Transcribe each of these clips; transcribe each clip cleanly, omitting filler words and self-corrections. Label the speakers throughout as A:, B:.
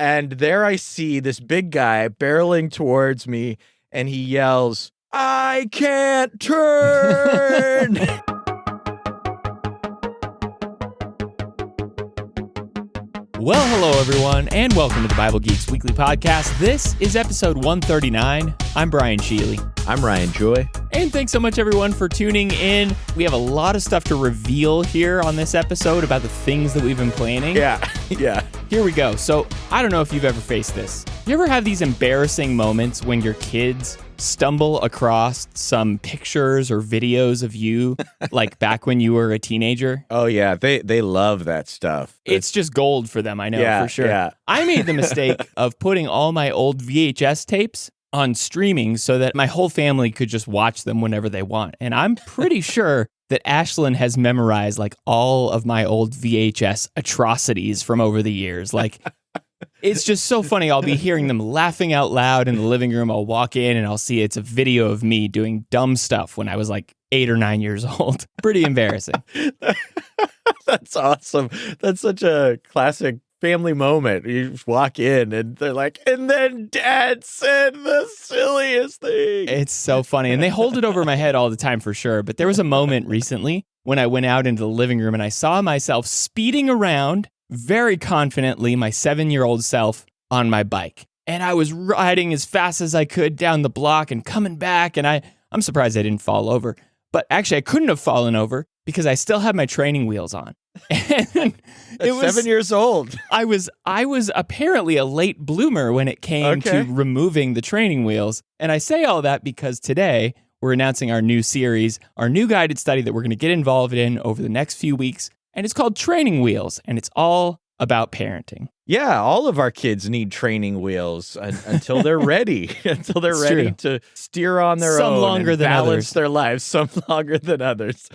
A: And there I see this big guy barreling towards me, and he yells, "I can't turn!"
B: Well, hello, everyone, and welcome to the Bible Geeks Weekly Podcast. This is episode 139. I'm Brian Sheely.
A: I'm Ryan Joy.
B: And thanks so much, everyone, for tuning in. We have a lot of stuff to reveal here on this episode about the things that we've been planning.
A: Yeah.
B: Here we go. So, I don't know if you've ever faced this. You ever have these embarrassing moments when your kids stumble across some pictures or videos of you, like back when you were a teenager?
A: Oh, yeah. They love that stuff.
B: It's just gold for them, I know, for sure.
A: Yeah.
B: I made the mistake of putting all my old VHS tapes on streaming so that my whole family could just watch them whenever they want. And I'm pretty sure that Ashlyn has memorized like all of my old VHS atrocities from over the years. Like, it's just so funny. I'll be hearing them laughing out loud in the living room. I'll walk in and I'll see it's a video of me doing dumb stuff when I was like 8 or 9 years old. Pretty embarrassing.
A: That's awesome. That's such a classic family moment. You just walk in and they're like, and then Dad said the silliest thing.
B: It's so funny. And they hold it over my head all the time for sure. But there was a moment recently when I went out into the living room and I saw myself speeding around very confidently, my 7-year-old self on my bike. And I was riding as fast as I could down the block and coming back. And I'm surprised I didn't fall over. But actually, I couldn't have fallen over because I still had my training wheels on. And
A: it was 7 years old.
B: I was apparently a late bloomer when it came to removing the training wheels. And I say all that because today we're announcing our new series, our new guided study that we're going to get involved in over the next few weeks. And it's called Training Wheels, and it's all about parenting.
A: Yeah, all of our kids need training wheels until they're ready, to steer on their own.
B: Some longer than
A: balance
B: others.
A: Their lives, some longer than others.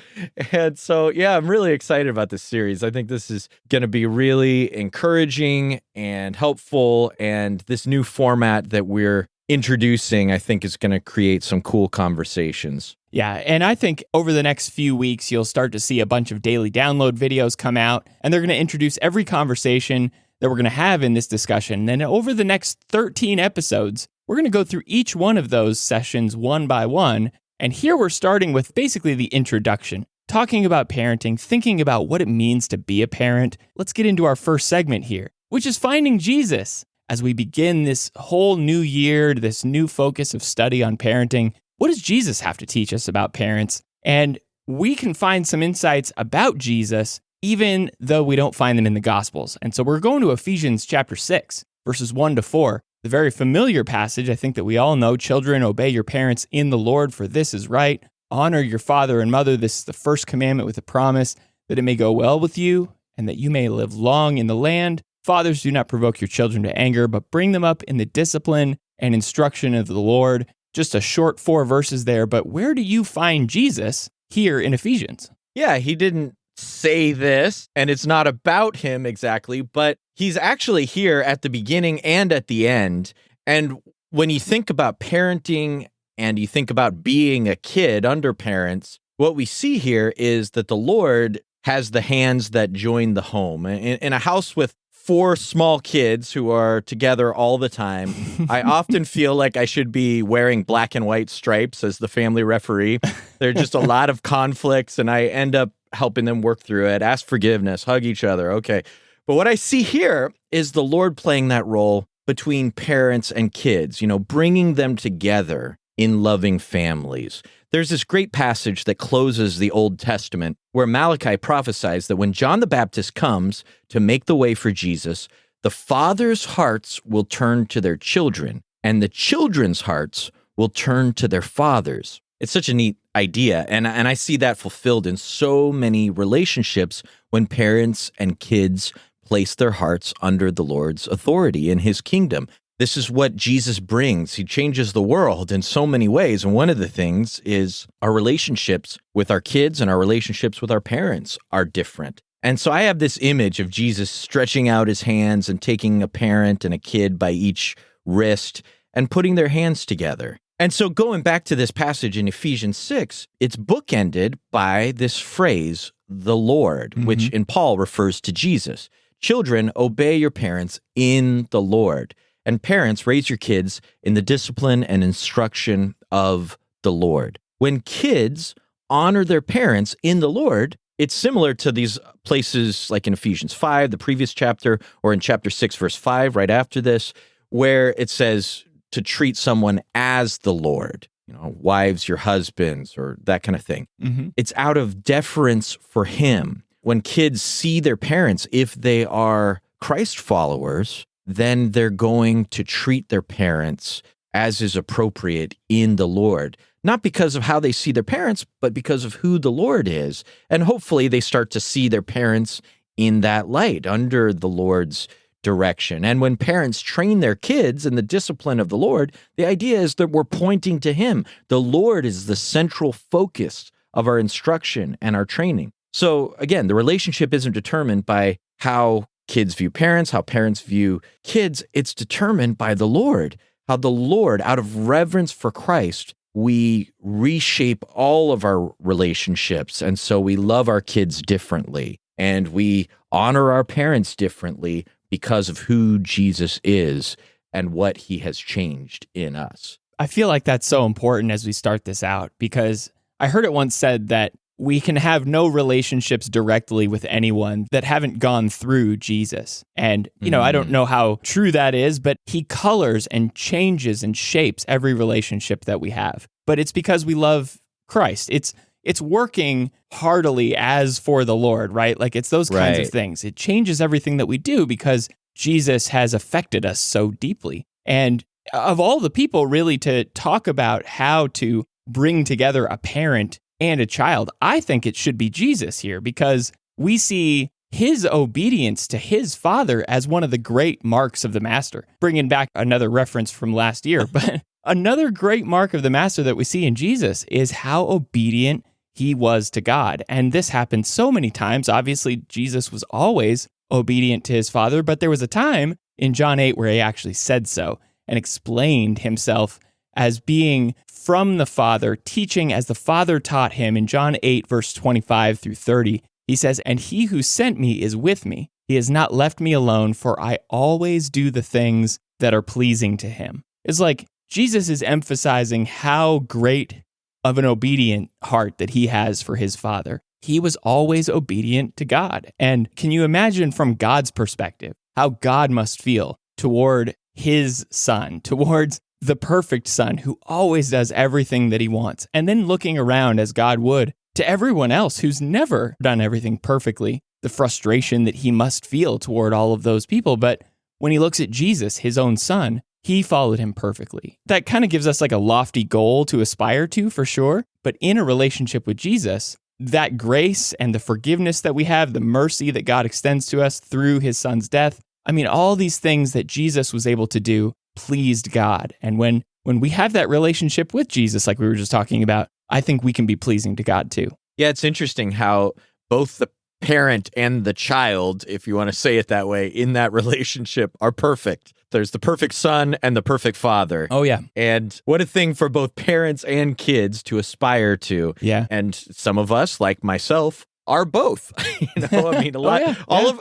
A: And so, yeah, I'm really excited about this series. I think this is going to be really encouraging and helpful, and this new format that we're introducing, I think, is going to create some cool conversations.
B: Yeah, and I think over the next few weeks, you'll start to see a bunch of daily download videos come out, and they're going to introduce every conversation that we're going to have in this discussion. And over the next 13 episodes, we're going to go through each one of those sessions one by one. And here we're starting with basically the introduction, talking about parenting, thinking about what it means to be a parent. Let's get into our first segment here, which is finding Jesus. As we begin this whole new year, this new focus of study on parenting, what does Jesus have to teach us about parents? And we can find some insights about Jesus, even though we don't find them in the Gospels. And so we're going to Ephesians chapter 6, verses 1-4, the very familiar passage. I think that we all know, children, obey your parents in the Lord, for this is right. Honor your father and mother. This is the first commandment with a promise that it may go well with you and that you may live long in the land. Fathers, do not provoke your children to anger, but bring them up in the discipline and instruction of the Lord. Just a short 4 verses there, but where do you find Jesus here in Ephesians?
A: Yeah, he didn't say this, and it's not about him exactly, but he's actually here at the beginning and at the end. And when you think about parenting and you think about being a kid under parents, what we see here is that the Lord has the hands that join the home. In a house with 4 small kids who are together all the time, I often feel like I should be wearing black and white stripes as the family referee. There are just a lot of conflicts, and I end up helping them work through it, ask forgiveness, hug each other. Okay. But what I see here is the Lord playing that role between parents and kids, bringing them together in loving families. There's this great passage that closes the Old Testament where Malachi prophesies that when John the Baptist comes to make the way for Jesus, the fathers' hearts will turn to their children, and the children's hearts will turn to their fathers. It's such a neat idea, and I see that fulfilled in so many relationships when parents and kids place their hearts under the Lord's authority in his kingdom. This is what Jesus brings. He changes the world in so many ways. And one of the things is our relationships with our kids and our relationships with our parents are different. And so I have this image of Jesus stretching out his hands and taking a parent and a kid by each wrist and putting their hands together. And so going back to this passage in Ephesians 6, it's bookended by this phrase, the Lord, which in Paul refers to Jesus. Children, obey your parents in the Lord. And parents, raise your kids in the discipline and instruction of the Lord. When kids honor their parents in the Lord, it's similar to these places like in Ephesians 5, the previous chapter, or in chapter 6, verse 5, right after this, where it says to treat someone as the Lord. Wives, your husbands, or that kind of thing.
B: Mm-hmm.
A: It's out of deference for him. When kids see their parents, if they are Christ followers, then they're going to treat their parents as is appropriate in the Lord. Not because of how they see their parents, but because of who the Lord is. And hopefully they start to see their parents in that light, under the Lord's direction. And when parents train their kids in the discipline of the Lord, the idea is that we're pointing to him. The Lord is the central focus of our instruction and our training. So again, the relationship isn't determined by how kids view parents, how parents view kids. It's determined by the Lord. How the Lord, out of reverence for Christ, we reshape all of our relationships. And so we love our kids differently, and we honor our parents differently because of who Jesus is and what he has changed in us.
B: I feel like that's so important as we start this out, because I heard it once said that we can have no relationships directly with anyone that haven't gone through Jesus. And, I don't know how true that is, but he colors and changes and shapes every relationship that we have. But it's because we love Christ. It's working heartily as for the Lord, right? Like it's those kinds of things. It changes everything that we do because Jesus has affected us so deeply. And of all the people really to talk about how to bring together a parent and a child, I think it should be Jesus here, because we see his obedience to his father as one of the great marks of the master. Bringing back another reference from last year, but another great mark of the master that we see in Jesus is how obedient he was to God. And this happened so many times. Obviously, Jesus was always obedient to his father, but there was a time in John 8 where he actually said so and explained himself as being from the Father, teaching as the Father taught him. In John 8, verse 25 through 30, he says, "And he who sent me is with me. He has not left me alone, for I always do the things that are pleasing to him." It's like Jesus is emphasizing how great of an obedient heart that he has for his Father. He was always obedient to God. And can you imagine from God's perspective how God must feel toward his son, towards the perfect son who always does everything that he wants, and then looking around as God would to everyone else who's never done everything perfectly, the frustration that he must feel toward all of those people. But when he looks at Jesus, his own son, he followed him perfectly. That kind of gives us like a lofty goal to aspire to, for sure. But in a relationship with Jesus, that grace and the forgiveness that we have, the mercy that God extends to us through his son's death, I mean, all these things that Jesus was able to do pleased God. And when we have that relationship with Jesus, like we were just talking about, I think we can be pleasing to God too.
A: Yeah, it's interesting how both the parent and the child, if you want to say it that way, in that relationship are perfect. There's the perfect son and the perfect father.
B: Oh, yeah.
A: And what a thing for both parents and kids to aspire to.
B: Yeah.
A: And some of us, like myself, are both. I mean, a lot.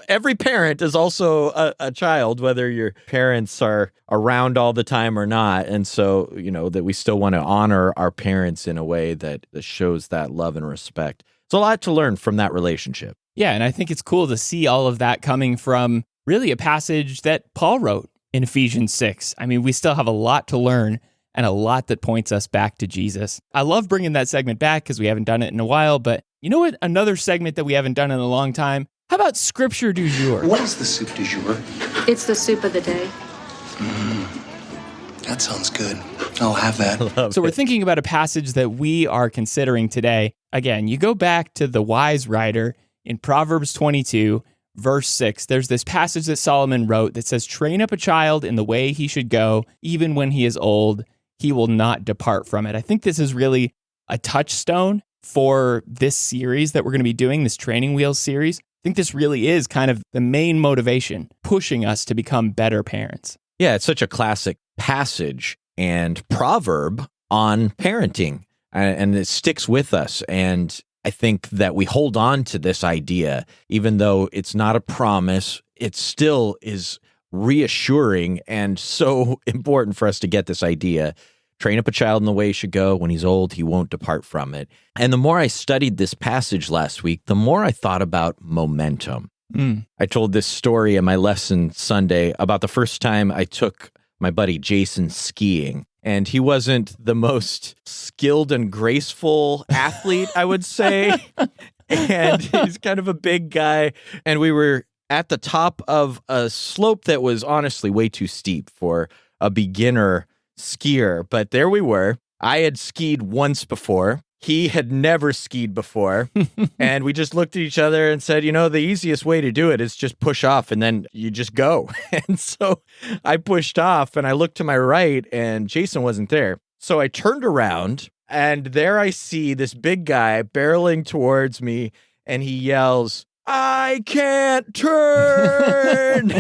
A: Every parent is also a child, whether your parents are around all the time or not. And so, that we still want to honor our parents in a way that shows that love and respect. It's a lot to learn from that relationship.
B: Yeah, and I think it's cool to see all of that coming from really a passage that Paul wrote in Ephesians 6. I mean, we still have a lot to learn and a lot that points us back to Jesus. I love bringing that segment back because we haven't done it in a while, but you know what? Another segment that we haven't done in a long time? How about Scripture du jour?
C: What is the soup du jour?
D: It's the soup of the day.
C: That sounds good. I'll have that.
B: So we're thinking about a passage that we are considering today. Again, you go back to the wise writer in Proverbs 22, verse 6. There's this passage that Solomon wrote that says, "Train up a child in the way he should go, even when he is old, he will not depart from it." I think this is really a touchstone for this series that we're going to be doing, this Training Wheels series. I think this really is kind of the main motivation, pushing us to become better parents.
A: Yeah, it's such a classic passage and proverb on parenting, and it sticks with us. And I think that we hold on to this idea, even though it's not a promise, it still is reassuring and so important for us to get this idea. Train up a child in the way he should go. When he's old, he won't depart from it. And the more I studied this passage last week, the more I thought about momentum. I told this story in my lesson Sunday about the first time I took my buddy Jason skiing. And he wasn't the most skilled and graceful athlete, I would say. And he's kind of a big guy. And we were at the top of a slope that was honestly way too steep for a beginner skier. But there we were. I had skied once before. He had never skied before. And we just looked at each other and said, the easiest way to do it is just push off and then you just go. And so I pushed off and I looked to my right and Jason wasn't there. So I turned around and there I see this big guy barreling towards me and he yells, "I can't turn."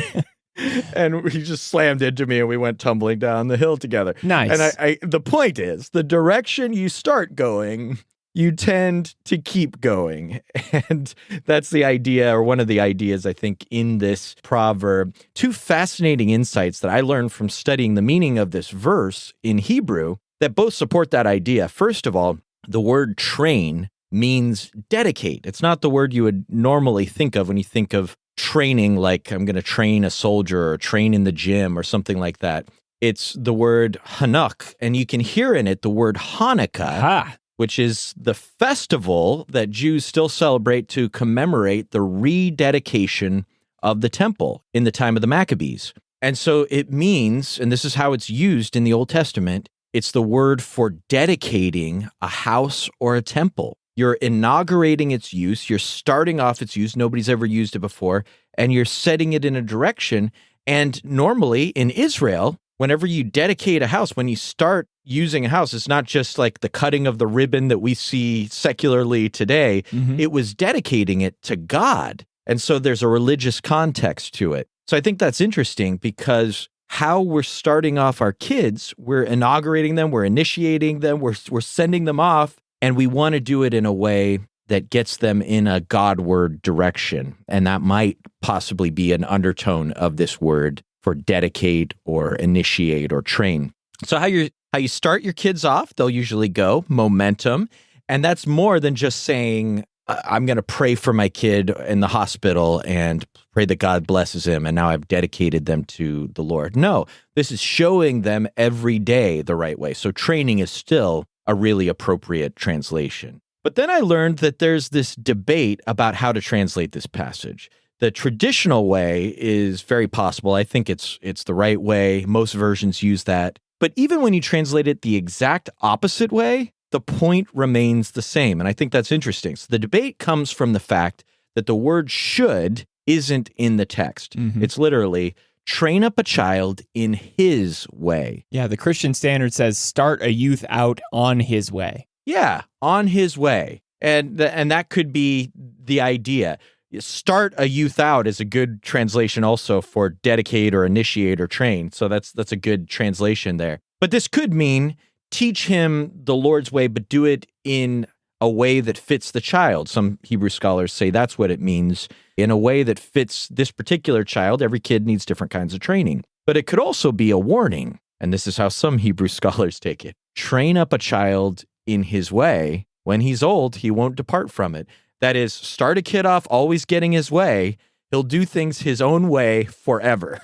A: And he just slammed into me and we went tumbling down the hill together.
B: Nice.
A: And the point is, the direction you start going, you tend to keep going. And that's the idea, or one of the ideas, I think, in this proverb. Two fascinating insights that I learned from studying the meaning of this verse in Hebrew that both support that idea. First of all, the word train means dedicate. It's not the word you would normally think of when you think of training, like I'm going to train a soldier or train in the gym or something like that. It's the word Hanuk, and you can hear in it the word Hanukkah, which is the festival that Jews still celebrate to commemorate the rededication of the temple in the time of the Maccabees. And so it means, and this is how it's used in the Old Testament, it's the word for dedicating a house or a temple. You're inaugurating its use. You're starting off its use. Nobody's ever used it before. And you're setting it in a direction. And normally in Israel, whenever you dedicate a house, when you start using a house, it's not just like the cutting of the ribbon that we see secularly today. It was dedicating it to God. And so there's a religious context to it. So I think that's interesting because how we're starting off our kids, we're inaugurating them, we're initiating them, we're sending them off. And we want to do it in a way that gets them in a Godward direction. And that might possibly be an undertone of this word for dedicate or initiate or train. So how you start your kids off, they'll usually go momentum. And that's more than just saying, I'm going to pray for my kid in the hospital and pray that God blesses him. And now I've dedicated them to the Lord. No, this is showing them every day the right way. So training is still a really appropriate translation. But then I learned that there's this debate about how to translate this passage. The traditional way is very possible. I think it's the right way. Most versions use that. But even when you translate it the exact opposite way, the point remains the same. And I think that's interesting. So the debate comes from the fact that the word should isn't in the text. It's literally, train up a child in his way.
B: Yeah, the Christian Standard says start a youth out on his way.
A: Yeah, on his way. And that could be the idea. Start a youth out is a good translation also for dedicate or initiate or train. So that's a good translation there. But this could mean teach him the Lord's way, but do it in a way that fits the child. Some Hebrew scholars say that's what it means, in a way that fits this particular child. Every kid needs different kinds of training. But it could also be a warning, and this is how some Hebrew scholars take it. Train up a child in his way. When he's old, he won't depart from it. That is, start a kid off always getting his way. He'll do things his own way forever.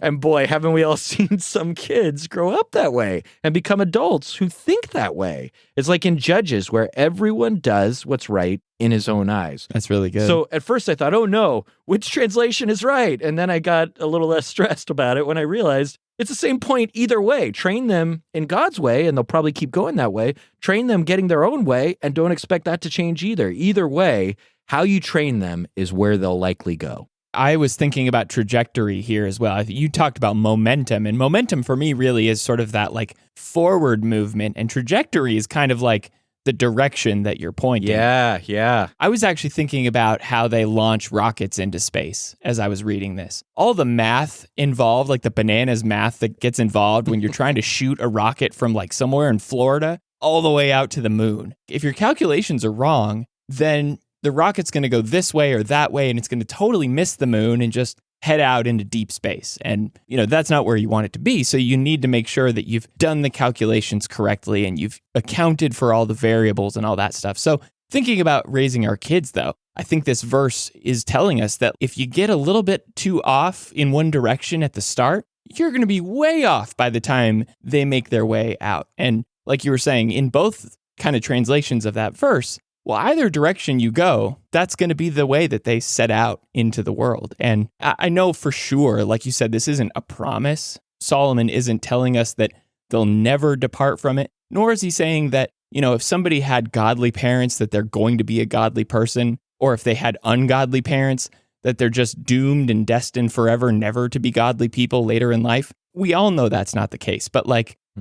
A: And boy, haven't we all seen some kids grow up that way and become adults who think that way. It's like in Judges, where everyone does what's right in his own eyes.
B: That's really good.
A: So at first I thought, oh no, which translation is right? And then I got a little less stressed about it when I realized it's the same point either way. Train them in God's way, and they'll probably keep going that way. Train them getting their own way, and don't expect that to change either. Either way, how you train them is where they'll likely go.
B: I was thinking about trajectory here as well. You talked about momentum, and momentum for me really is sort of that like forward movement, and trajectory is kind of like the direction that you're pointing.
A: Yeah.
B: I was actually thinking about how they launch rockets into space as I was reading this. All the math involved, like the bananas math that gets involved when you're trying to shoot a rocket from like somewhere in Florida all the way out to the moon. If your calculations are wrong, then the rocket's going to go this way or that way, and it's going to totally miss the moon and just head out into deep space. And, that's not where you want it to be. So you need to make sure that you've done the calculations correctly and you've accounted for all the variables and all that stuff. So thinking about raising our kids, though, I think this verse is telling us that if you get a little bit too off in one direction at the start, you're going to be way off by the time they make their way out. And like you were saying, in both kind of translations of that verse, well, either direction you go, that's going to be the way that they set out into the world. And I know for sure, like you said, this isn't a promise. Solomon isn't telling us that they'll never depart from it, nor is he saying that, if somebody had godly parents, that they're going to be a godly person, or if they had ungodly parents, that they're just doomed and destined forever never to be godly people later in life. We all know that's not the case, but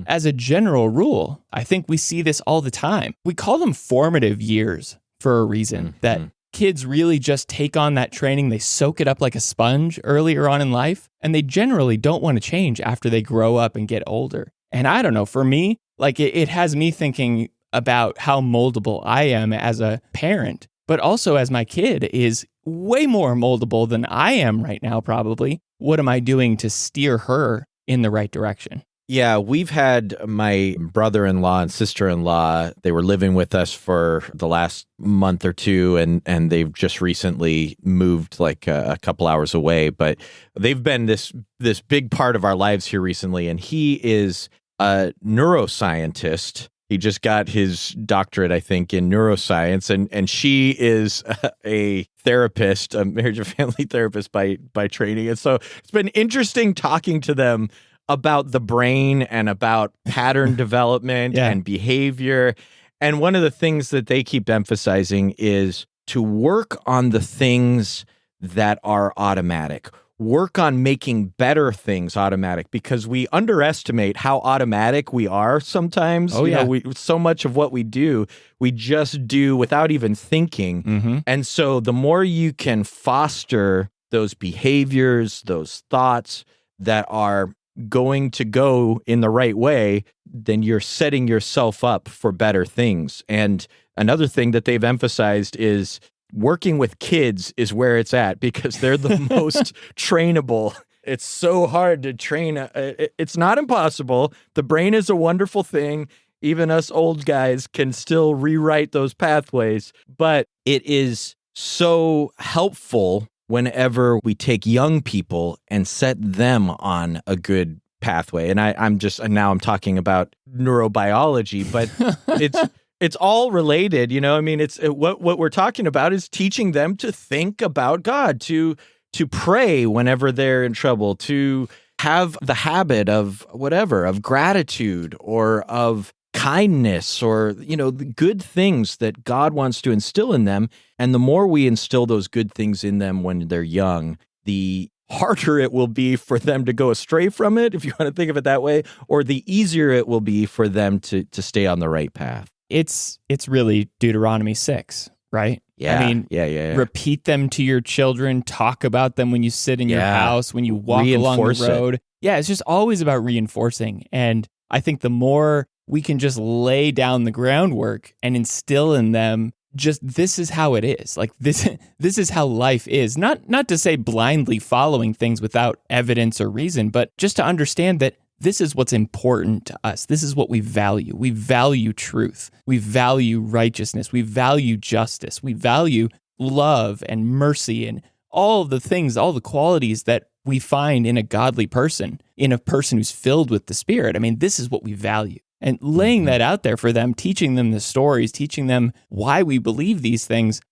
B: as a general rule, I think we see this all the time. We call them formative years for a reason, that kids really just take on that training. They soak it up like a sponge earlier on in life, and they generally don't want to change after they grow up and get older. And I don't know, for me, it has me thinking about how moldable I am as a parent, but also as my kid is way more moldable than I am right now, probably. What am I doing to steer her in the right direction?
A: Yeah, we've had my brother-in-law and sister-in-law, they were living with us for the last month or two, and they've just recently moved a couple hours away, but they've been this big part of our lives here recently, and he is a neuroscientist. He just got his doctorate, I think, in neuroscience, and she is a therapist, a marriage and family therapist by training. And so it's been interesting talking to them about the brain and about pattern development and behavior. And one of the things that they keep emphasizing is to work on the things that are automatic. Work on making better things automatic, because we underestimate how automatic we are sometimes. So much of what we do, we just do without even thinking.
B: Mm-hmm.
A: And so the more you can foster those behaviors, those thoughts that are going to go in the right way, then you're setting yourself up for better things. And another thing that they've emphasized is working with kids is where it's at, because they're the most trainable. It's so hard to train. It's not impossible. The brain is a wonderful thing. Even us old guys can still rewrite those pathways, but it is so helpful whenever we take young people and set them on a good pathway. And I'm talking about neurobiology, but it's all related, it's what we're talking about is teaching them to think about God, to pray whenever they're in trouble, to have the habit of gratitude or of kindness, or, the good things that God wants to instill in them. And the more we instill those good things in them when they're young, the harder it will be for them to go astray from it, if you want to think of it that way, or the easier it will be for them to stay on the right path.
B: It's really Deuteronomy 6, right?
A: Yeah.
B: Repeat them to your children, talk about them when you sit in your house, when you walk along the road. Yeah, it's just always about reinforcing. And I think the more we can just lay down the groundwork and instill in them just this is how it is. This is how life is. Not to say blindly following things without evidence or reason, but just to understand that this is what's important to us. This is what we value. We value truth. We value righteousness. We value justice. We value love and mercy and all the things, all the qualities that we find in a godly person, in a person who's filled with the Spirit. This is what we value. And laying that out there for them, teaching them the stories, teaching them why we believe these things.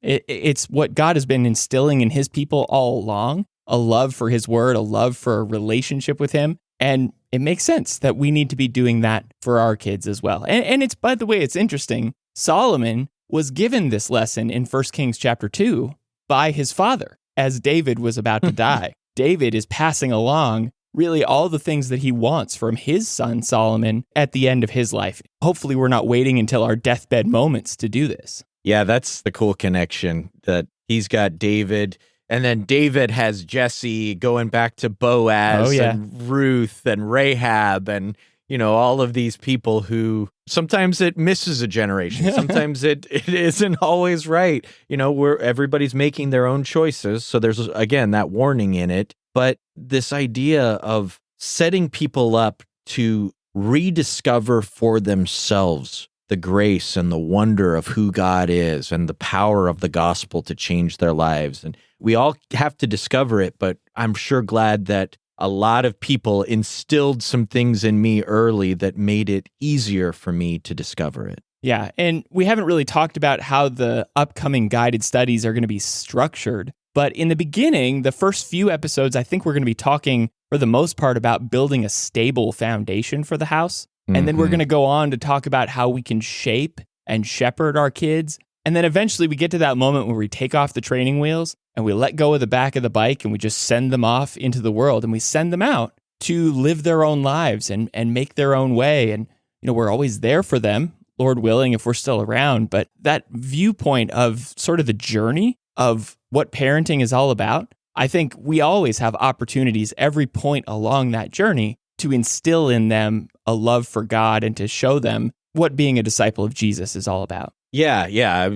B: It's what God has been instilling in his people all along, a love for his word, a love for a relationship with him. And it makes sense that we need to be doing that for our kids as well. And it's, by the way, it's interesting. Solomon was given this lesson in 1 Kings chapter 2 by his father as David was about to die. David is passing along really all the things that he wants from his son Solomon at the end of his life. Hopefully we're not waiting until our deathbed moments to do this.
A: Yeah, that's the cool connection, that he's got David, and then David has Jesse going back to Boaz and Ruth and Rahab and, all of these people who sometimes it misses a generation. Sometimes it isn't always right. Where everybody's making their own choices. So there's, again, that warning in it. But this idea of setting people up to rediscover for themselves the grace and the wonder of who God is and the power of the gospel to change their lives. And we all have to discover it, but I'm sure glad that a lot of people instilled some things in me early that made it easier for me to discover it.
B: Yeah, and we haven't really talked about how the upcoming guided studies are going to be structured. But in the beginning, the first few episodes, I think we're going to be talking, for the most part, about building a stable foundation for the house. And then we're going to go on to talk about how we can shape and shepherd our kids. And then eventually we get to that moment where we take off the training wheels and we let go of the back of the bike and we just send them off into the world and we send them out to live their own lives and make their own way. And, we're always there for them, Lord willing, if we're still around. But that viewpoint of sort of the journey of what parenting is all about, I think we always have opportunities every point along that journey to instill in them a love for God and to show them what being a disciple of Jesus is all about.
A: Yeah.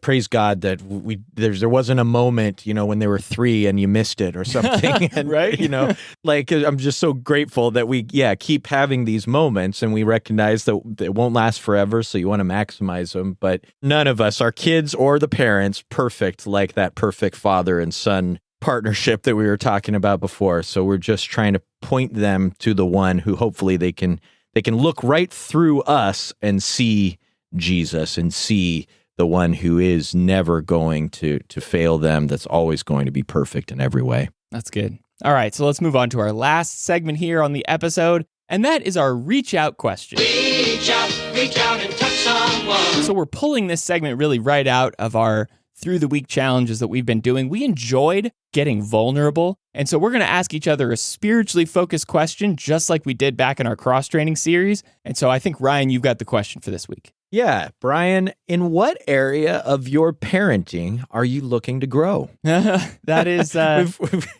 A: Praise God that there wasn't a moment, when they were 3 and you missed it or something. And,
B: right?
A: I'm just so grateful that we, keep having these moments and we recognize that it won't last forever. So you want to maximize them. But none of us, our kids or the parents, perfect like that perfect father and son partnership that we were talking about before. So we're just trying to point them to the one who hopefully they can look right through us and see Jesus and see the one who is never going to fail them, that's always going to be perfect in every way.
B: That's good. All right, so let's move on to our last segment here on the episode, and that is our Reach Out question. Reach out and touch someone. So we're pulling this segment really right out of our Through the Week challenges that we've been doing. We enjoyed getting vulnerable, and so we're going to ask each other a spiritually focused question, just like we did back in our cross-training series. And so I think, Ryan, you've got the question for this week.
A: Yeah, Brian, in what area of your parenting are you looking to grow?
B: That is...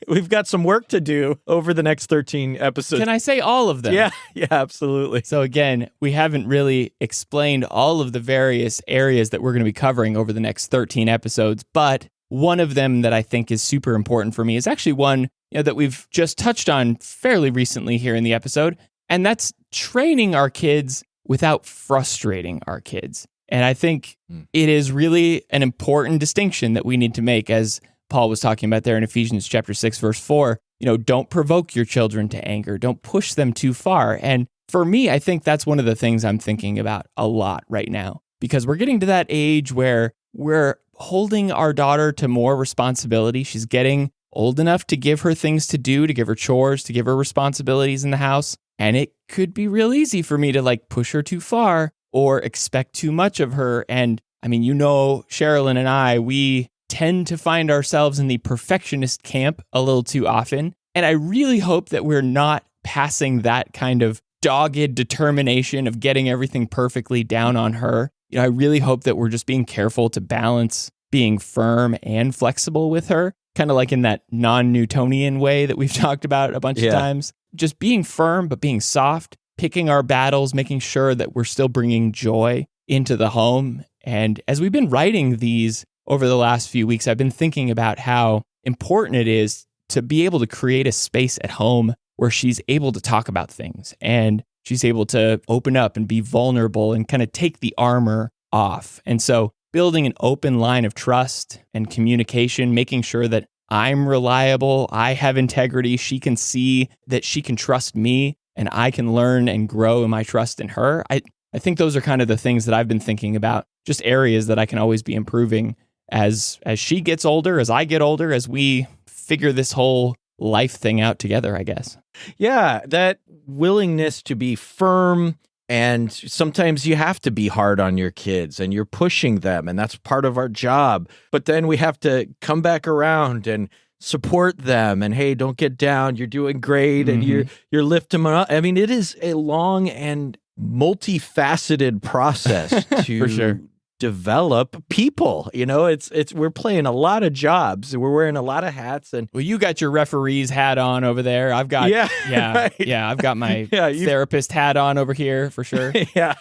A: we've got some work to do over the next 13 episodes.
B: Can I say all of them?
A: Yeah, absolutely.
B: So again, we haven't really explained all of the various areas that we're going to be covering over the next 13 episodes, but one of them that I think is super important for me is actually one that we've just touched on fairly recently here in the episode, and that's training our kids without frustrating our kids. And I think it is really an important distinction that we need to make, as Paul was talking about there in Ephesians chapter 6, verse 4. Don't provoke your children to anger. Don't push them too far. And for me, I think that's one of the things I'm thinking about a lot right now, because we're getting to that age where we're holding our daughter to more responsibility. She's getting old enough to give her things to do, to give her chores, to give her responsibilities in the house. And it could be real easy for me to push her too far or expect too much of her. And I mean, Sherilyn and I, we tend to find ourselves in the perfectionist camp a little too often. And I really hope that we're not passing that kind of dogged determination of getting everything perfectly down on her. I really hope that we're just being careful to balance being firm and flexible with her, kind of like in that non-Newtonian way that we've talked about a bunch of times. Just being firm, but being soft, picking our battles, making sure that we're still bringing joy into the home. And as we've been writing these over the last few weeks, I've been thinking about how important it is to be able to create a space at home where she's able to talk about things and she's able to open up and be vulnerable and kind of take the armor off. And so building an open line of trust and communication, making sure that I'm reliable, I have integrity, she can see that she can trust me, and I can learn and grow in my trust in her. I think those are kind of the things that I've been thinking about, just areas that I can always be improving as she gets older, as I get older, as we figure this whole life thing out together, I guess.
A: Yeah, that willingness to be firm. And sometimes you have to be hard on your kids and you're pushing them, and that's part of our job. But then we have to come back around and support them and, hey, don't get down. You're doing great. And you're lifting them up. I mean, it is a long and multifaceted process to
B: For sure.
A: develop people. We're playing a lot of jobs. We're wearing a lot of hats. And
B: well, you got your referee's hat on over there. I've got
A: right.
B: I've got my therapist hat on over here for sure.
A: Yeah.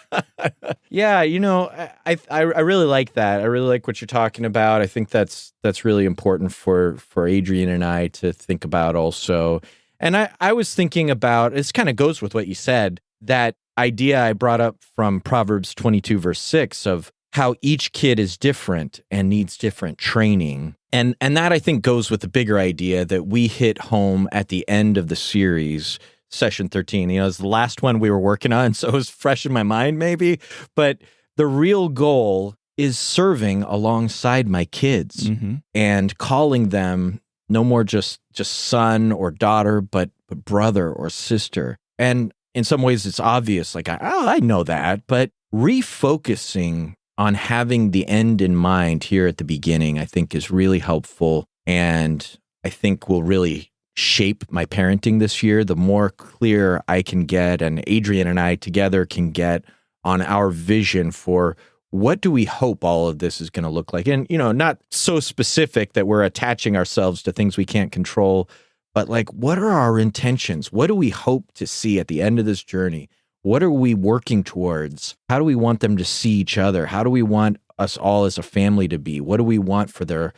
A: Yeah, I really like that. I really like what you're talking about. I think that's really important for Adrian and I to think about also. And I was thinking about, this kind of goes with what you said, that idea I brought up from Proverbs 22 verse 6 of how each kid is different and needs different training. And that, I think, goes with the bigger idea that we hit home at the end of the series, session 13. It's the last one we were working on, so it was fresh in my mind maybe. But the real goal is serving alongside my kids and calling them no more just son or daughter, but brother or sister. And in some ways it's obvious, like, I know that, but refocusing on having the end in mind here at the beginning, I think is really helpful, and I think will really shape my parenting this year. The more clear I can get, and Adrian and I together can get on our vision for what do we hope all of this is going to look like. And, not so specific that we're attaching ourselves to things we can't control, but like, what are our intentions? What do we hope to see at the end of this journey? What are we working towards? How do we want them to see each other? How do we want us all as a family to be? What do we want for their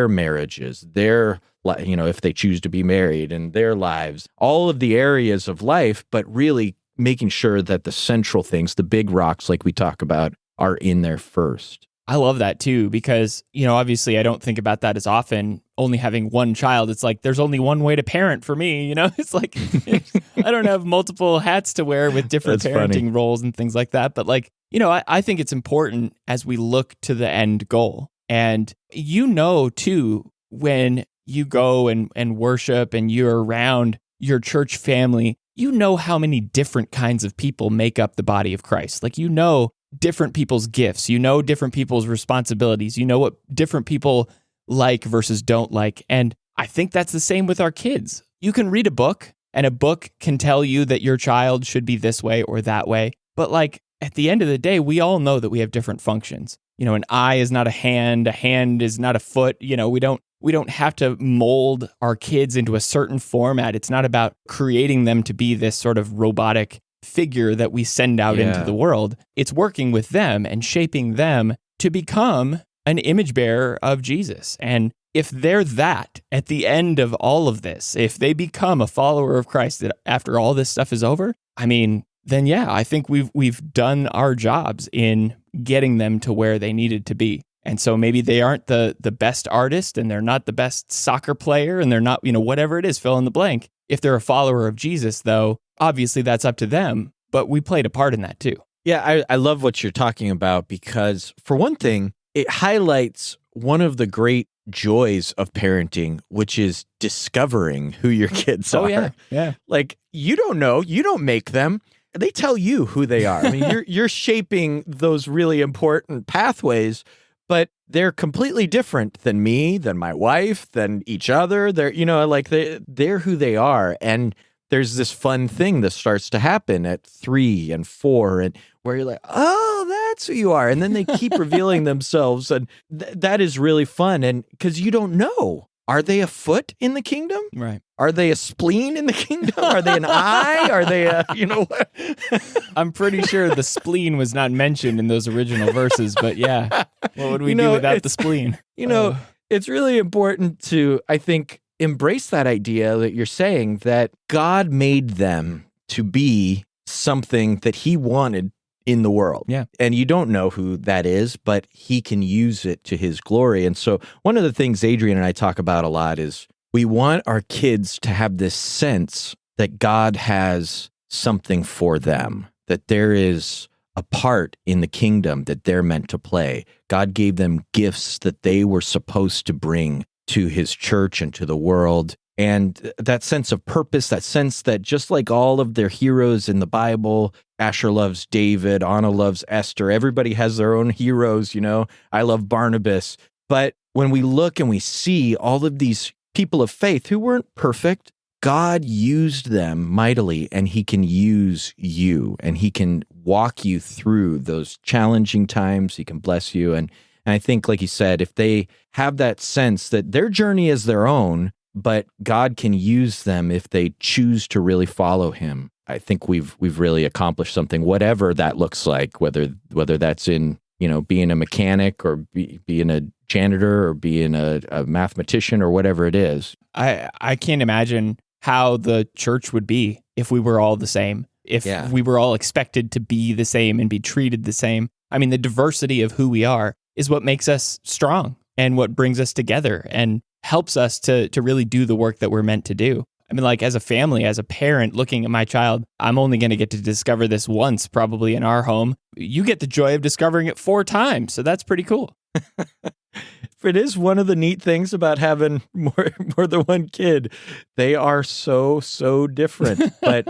A: marriages, if they choose to be married, and their lives, all of the areas of life, but really making sure that the central things, the big rocks like we talk about, are in there first.
B: I love that too, because, obviously I don't think about that as often, only having one child. It's like, there's only one way to parent for me, It's like, I don't have multiple hats to wear with different parenting roles and things like that. But I think it's important as we look to the end goal. And too, when you go and worship and you're around your church family, how many different kinds of people make up the body of Christ. Like, different people's gifts, different people's responsibilities, what different people like versus don't like. And I think that's the same with our kids. You can read a book, and a book can tell you that your child should be this way or that way. But at the end of the day, we all know that we have different functions. An eye is not a hand is not a foot. We don't have to mold our kids into a certain format. It's not about creating them to be this sort of robotic figure that we send out into the world. It's working with them and shaping them to become an image bearer of Jesus. And if they're that at the end of all of this, if they become a follower of Christ after all this stuff is over, then I think we've done our jobs in getting them to where they needed to be. And so maybe they aren't the best artist, and they're not the best soccer player, and they're not, whatever it is, fill in the blank. If they're a follower of Jesus, though, obviously that's up to them, but we played a part in that too.
A: Yeah, I love what you're talking about, because for one thing, it highlights one of the great joys of parenting, which is discovering who your kids are.
B: Oh, yeah.
A: Like, you don't know, you don't make them. They tell you who they are. I mean, you're shaping those really important pathways, but they're completely different than me, than my wife, than each other. They're, they're who they are. And there's this fun thing that starts to happen at 3 and 4, and where you're like, oh, that's who you are. And then they keep revealing themselves. And that is really fun. And because you don't know, are they a foot in the kingdom?
B: Right.
A: Are they a spleen in the kingdom? Are they an eye? Are they what?
B: I'm pretty sure the spleen was not mentioned in those original verses, but yeah, what would we do without the spleen?
A: It's really important to, I think, embrace that idea that you're saying, that God made them to be something that he wanted in the world.
B: Yeah.
A: And you don't know who that is, but he can use it to his glory. And so one of the things Adrian and I talk about a lot is we want our kids to have this sense that God has something for them, that there is a part in the kingdom that they're meant to play. God gave them gifts that they were supposed to bring to his church and to the world. And that sense of purpose, that sense that just like all of their heroes in the Bible, Asher loves David, Anna loves Esther, everybody has their own heroes, I love Barnabas. But when we look and we see all of these people of faith who weren't perfect, God used them mightily, and he can use you, and he can walk you through those challenging times. He can bless you. And I think, like you said, if they have that sense that their journey is their own, but God can use them if they choose to really follow him, I think we've really accomplished something, whatever that looks like, whether that's in, being a mechanic or being a janitor or being a mathematician or whatever it is.
B: I can't imagine how the church would be if we were all the same, if we were all expected to be the same and be treated the same. I mean, the diversity of who we are is what makes us strong and what brings us together and helps us to really do the work that we're meant to do. I mean, like as a family, as a parent looking at my child, I'm only going to get to discover this once probably in our home. You get the joy of discovering it 4 times. So that's pretty cool.
A: It is one of the neat things about having more than one kid. They are so different. But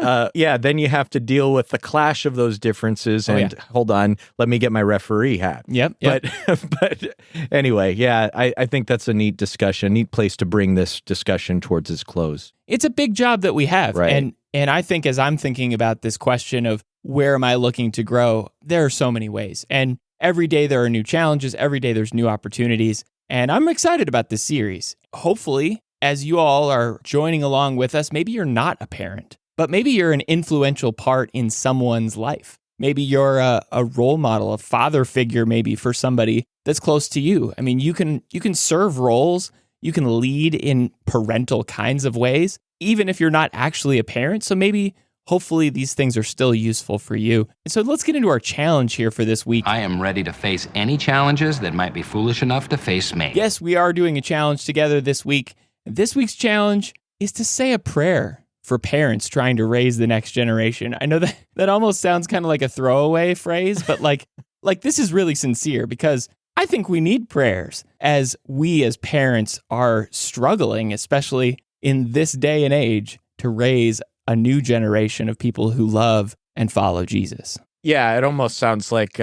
A: then you have to deal with the clash of those differences. Hold on, let me get my referee hat.
B: Yep.
A: But anyway, I think that's a neat discussion, neat place to bring this discussion towards its close.
B: It's a big job that we have.
A: Right.
B: And I think as I'm thinking about this question of where am I looking to grow, there are so many ways. And every day there are new challenges. Every day there's new opportunities. And I'm excited about this series. Hopefully, as you all are joining along with us, maybe you're not a parent, but maybe you're an influential part in someone's life. Maybe you're a role model, a father figure maybe for somebody that's close to you. I mean, you can serve roles, you can lead in parental kinds of ways, even if you're not actually a parent. So maybe hopefully these things are still useful for you. And so let's get into our challenge here for this week.
E: I am ready to face any challenges that might be foolish enough to face me.
B: Yes, we are doing a challenge together this week. This week's challenge is to say a prayer for parents trying to raise the next generation. I know that almost sounds kind of like a throwaway phrase, but like this is really sincere because I think we need prayers as we as parents are struggling, especially in this day and age, to raise a new generation of people who love and follow Jesus.
A: Yeah, it almost sounds like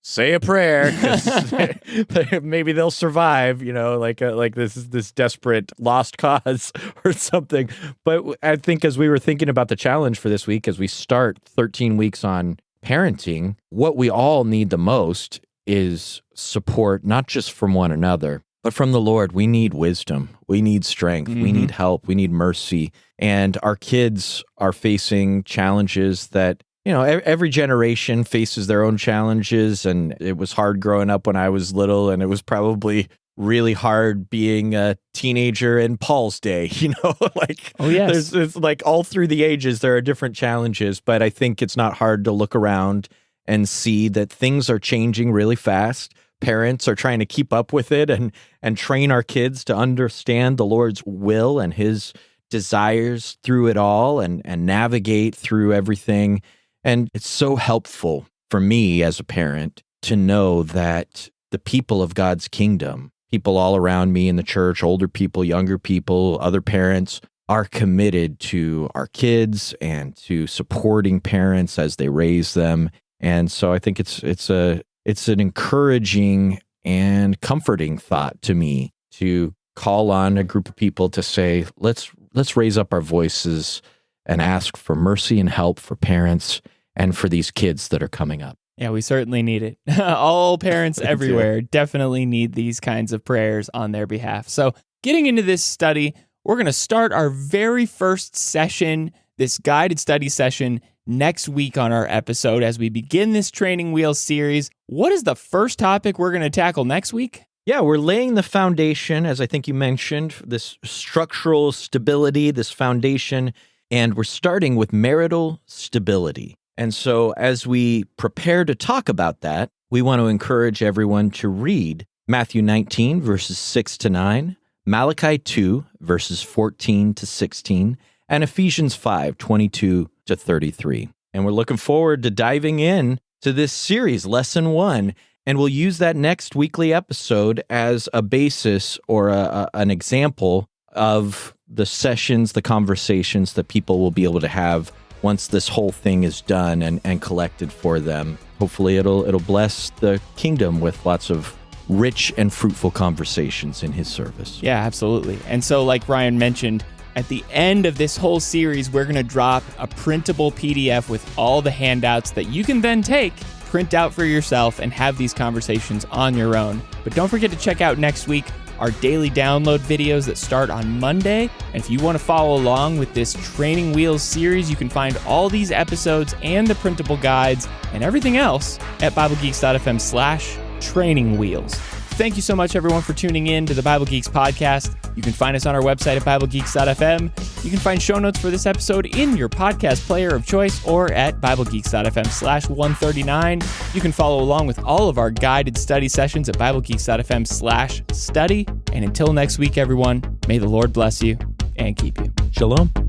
A: say a prayer because maybe they'll survive, like this desperate lost cause or something. But I think as we were thinking about the challenge for this week, as we start 13 weeks on parenting, what we all need the most is support, not just from one another, but from the Lord. We need wisdom. We need strength. We need help. We need mercy. And our kids are facing challenges that, every generation faces their own challenges. And it was hard growing up when I was little, and it was probably really hard being a teenager in Paul's day,
B: Oh, yes.
A: It's like all through the ages, there are different challenges, but I think it's not hard to look around and see that things are changing really fast. Parents are trying to keep up with it and train our kids to understand the Lord's will and his desires through it all and navigate through everything. And it's so helpful for me as a parent to know that the people of God's kingdom, people all around me in the church, older people, younger people, other parents, are committed to our kids and to supporting parents as they raise them. And so I think it's an encouraging and comforting thought to me to call on a group of people to say, let's raise up our voices and ask for mercy and help for parents and for these kids that are coming up.
B: Yeah, we certainly need it. All parents everywhere definitely need these kinds of prayers on their behalf. So getting into this study, we're going to start our very first session, this guided study session, next week on our episode as we begin this Training Wheels series. What is the first topic we're going to tackle next week?
A: Yeah, we're laying the foundation, as I think you mentioned, this structural stability, this foundation, and we're starting with marital stability. And so as we prepare to talk about that, we want to encourage everyone to read Matthew 19, verses 6 to 9, Malachi 2, verses 14 to 16, and Ephesians 5, 22 to 33. And we're looking forward to diving in to this series, Lesson 1, and we'll use that next weekly episode as a basis or an example of the sessions, the conversations that people will be able to have once this whole thing is done and collected for them. Hopefully it'll bless the kingdom with lots of rich and fruitful conversations in his service.
B: Yeah, absolutely. And so like Ryan mentioned, At the end of this whole series, we're going to drop a printable PDF with all the handouts that you can then take, print out for yourself, and have these conversations on your own. But don't forget to check out next week our daily download videos that start on Monday. And if you want to follow along with this Training Wheels series, you can find all these episodes and the printable guides and everything else at BibleGeeks.fm/Training Wheels. Thank you so much, everyone, for tuning in to the Bible Geeks podcast. You can find us on our website at BibleGeeks.fm. You can find show notes for this episode in your podcast player of choice or at BibleGeeks.fm/139. You can follow along with all of our guided study sessions at BibleGeeks.fm/study. And until next week, everyone, may the Lord bless you and keep you.
A: Shalom.